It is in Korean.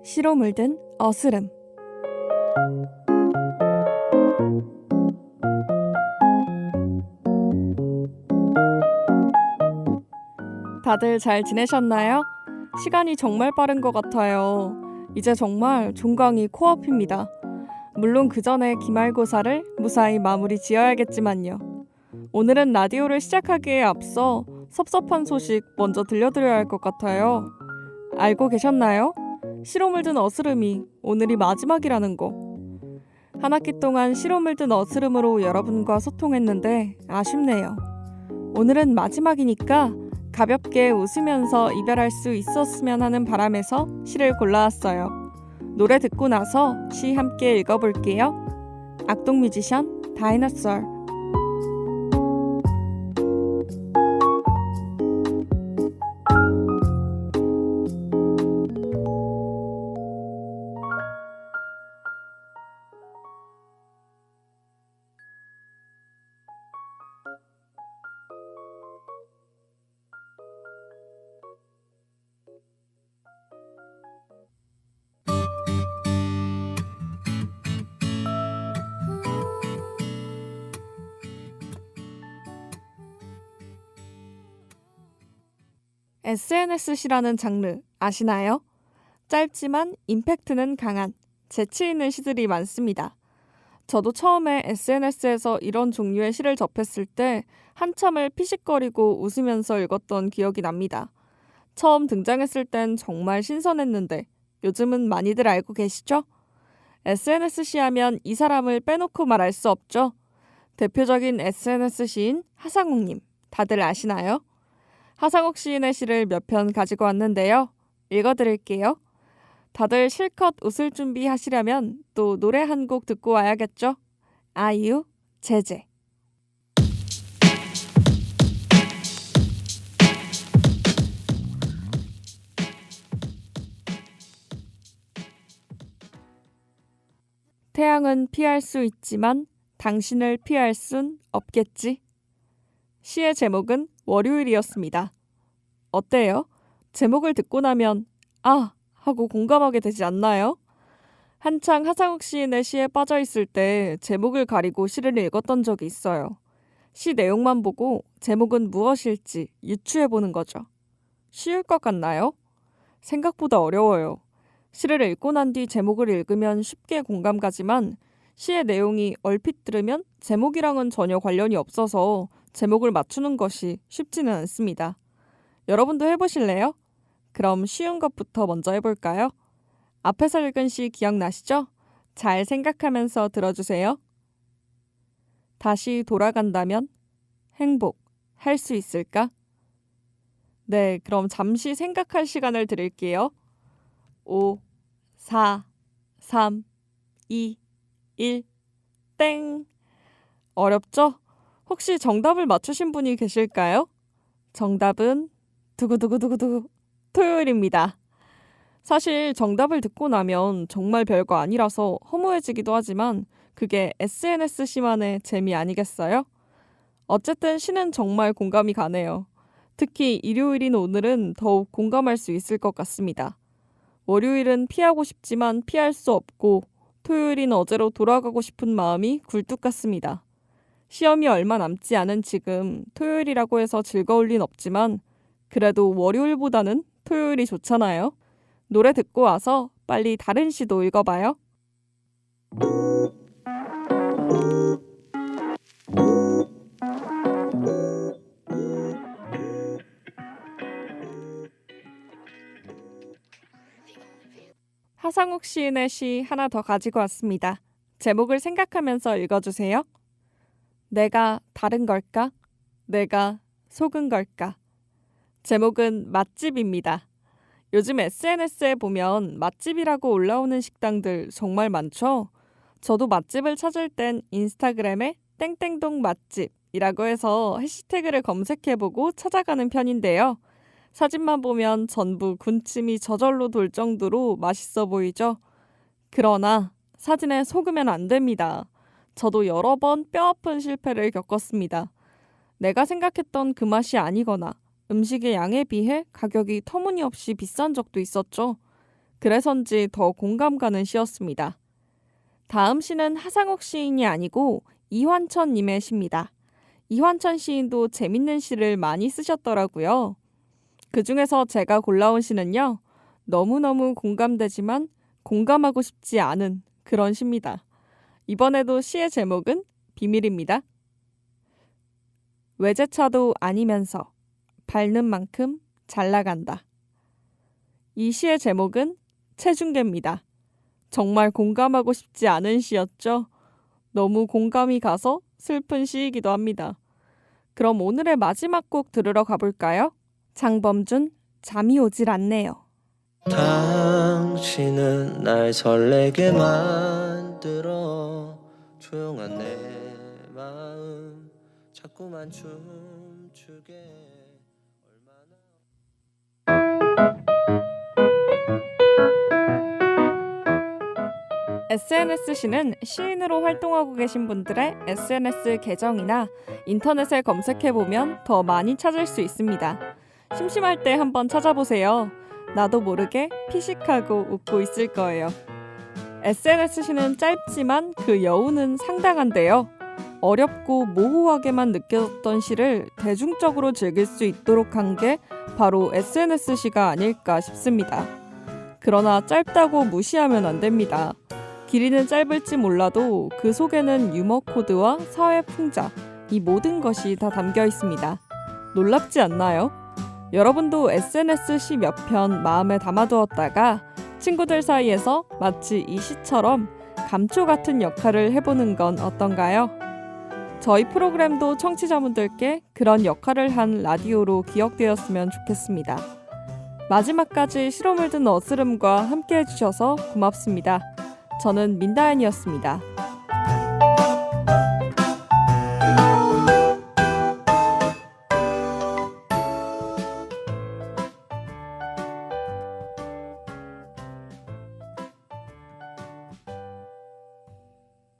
시로 물든 어스름. 다들 잘 지내셨나요? 시간이 정말 빠른 것 같아요. 이제 정말 종강이 코앞입니다. 물론 그 전에 기말고사를 무사히 마무리 지어야겠지만요. 오늘은 라디오를 시작하기에 앞서 섭섭한 소식 먼저 들려드려야 할 것 같아요. 알고 계셨나요? 시로 물든 어스름이 오늘이 마지막이라는 거. 한 학기 동안 시로 물든 어스름으로 여러분과 소통했는데 아쉽네요. 오늘은 마지막이니까 가볍게 웃으면서 이별할 수 있었으면 하는 바람에서 시를 골라왔어요. 노래 듣고 나서 시 함께 읽어볼게요. 악동 뮤지션 다이너솔. SNS시라는 장르 아시나요? 짧지만 임팩트는 강한 재치 있는 시들이 많습니다. 저도 처음에 SNS에서 이런 종류의 시를 접했을 때 한참을 피식거리고 웃으면서 읽었던 기억이 납니다. 처음 등장했을 땐 정말 신선했는데 요즘은 많이들 알고 계시죠? SNS 시 하면 이 사람을 빼놓고 말할 수 없죠. 대표적인 SNS 시인 하상욱님, 다들 아시나요? 하상욱 시인의 시를 몇 편 가지고 왔는데요. 읽어드릴게요. 다들 실컷 웃을 준비 하시려면 또 노래 한 곡 듣고 와야겠죠? 아이유, 제제. 태양은 피할 수 있지만 당신을 피할 순 없겠지. 시의 제목은 월요일이었습니다. 어때요? 제목을 듣고 나면 아! 하고 공감하게 되지 않나요? 한창 하상욱 시인의 시에 빠져 있을 때 제목을 가리고 시를 읽었던 적이 있어요. 시 내용만 보고 제목은 무엇일지 유추해보는 거죠. 쉬울 것 같나요? 생각보다 어려워요. 시를 읽고 난 뒤 제목을 읽으면 쉽게 공감 가지만 시의 내용이 얼핏 들으면 제목이랑은 전혀 관련이 없어서 제목을 맞추는 것이 쉽지는 않습니다. 여러분도 해보실래요? 그럼 쉬운 것부터 먼저 해볼까요? 앞에서 읽은 시 기억나시죠? 잘 생각하면서 들어주세요. 다시 돌아간다면 행복할 수 있을까? 네, 그럼 잠시 생각할 시간을 드릴게요. 5, 4, 3, 2, 1, 땡! 어렵죠? 혹시 정답을 맞추신 분이 계실까요? 정답은 두구두구두구두구 토요일입니다. 사실 정답을 듣고 나면 정말 별거 아니라서 허무해지기도 하지만 그게 SNS 시만의 재미 아니겠어요? 어쨌든 시는 정말 공감이 가네요. 특히 일요일인 오늘은 더욱 공감할 수 있을 것 같습니다. 월요일은 피하고 싶지만 피할 수 없고 토요일인 어제로 돌아가고 싶은 마음이 굴뚝 같습니다. 시험이 얼마 남지 않은 지금 토요일이라고 해서 즐거울 린 없지만 그래도 월요일보다는 토요일이 좋잖아요. 노래 듣고 와서 빨리 다른 시도 읽어봐요. 하상욱 시인의 시 하나 더 가지고 왔습니다. 제목을 생각하면서 읽어주세요. 내가 다른 걸까? 내가 속은 걸까? 제목은 맛집입니다. 요즘 SNS에 보면 맛집이라고 올라오는 식당들 정말 많죠? 저도 맛집을 찾을 땐 인스타그램에 땡땡동 맛집이라고 해서 해시태그를 검색해보고 찾아가는 편인데요. 사진만 보면 전부 군침이 저절로 돌 정도로 맛있어 보이죠? 그러나 사진에 속으면 안 됩니다. 저도 여러 번 뼈아픈 실패를 겪었습니다. 내가 생각했던 그 맛이 아니거나 음식의 양에 비해 가격이 터무니없이 비싼 적도 있었죠. 그래서인지 더 공감 가는 시였습니다. 다음 시는 하상욱 시인이 아니고 이환천 님의 시입니다. 이환천 시인도 재밌는 시를 많이 쓰셨더라고요. 그 중에서 제가 골라온 시는요. 너무너무 공감되지만 공감하고 싶지 않은 그런 시입니다. 이번에도 시의 제목은 비밀입니다. 외제차도 아니면서 밟는 만큼 잘 나간다. 이 시의 제목은 체중계입니다. 정말 공감하고 싶지 않은 시였죠. 너무 공감이 가서 슬픈 시이기도 합니다. 그럼 오늘의 마지막 곡 들으러 가볼까요? 장범준, 잠이 오질 않네요. 당신은 날 설레게 만들어 조용한 내 마음 자꾸만 춤추게 SNS시는 시인으로 활동하고 계신 분들의 SNS 계정이나 인터넷에 검색해보면 더 많이 찾을 수 있습니다. 심심할 때 한번 찾아보세요. 나도 모르게 피식하고 웃고 있을 거예요. SNS시는 짧지만 그 여운은 상당한데요. 어렵고 모호하게만 느껴졌던 시를 대중적으로 즐길 수 있도록 한 게 바로 SNS시가 아닐까 싶습니다. 그러나 짧다고 무시하면 안 됩니다. 길이는 짧을지 몰라도 그 속에는 유머 코드와 사회 풍자, 이 모든 것이 다 담겨 있습니다. 놀랍지 않나요? 여러분도 SNS 시 몇 편 마음에 담아두었다가 친구들 사이에서 마치 이 시처럼 감초 같은 역할을 해보는 건 어떤가요? 저희 프로그램도 청취자분들께 그런 역할을 한 라디오로 기억되었으면 좋겠습니다. 마지막까지 시로 물든 어스름과 함께 해주셔서 고맙습니다. 저는 민다연이었습니다.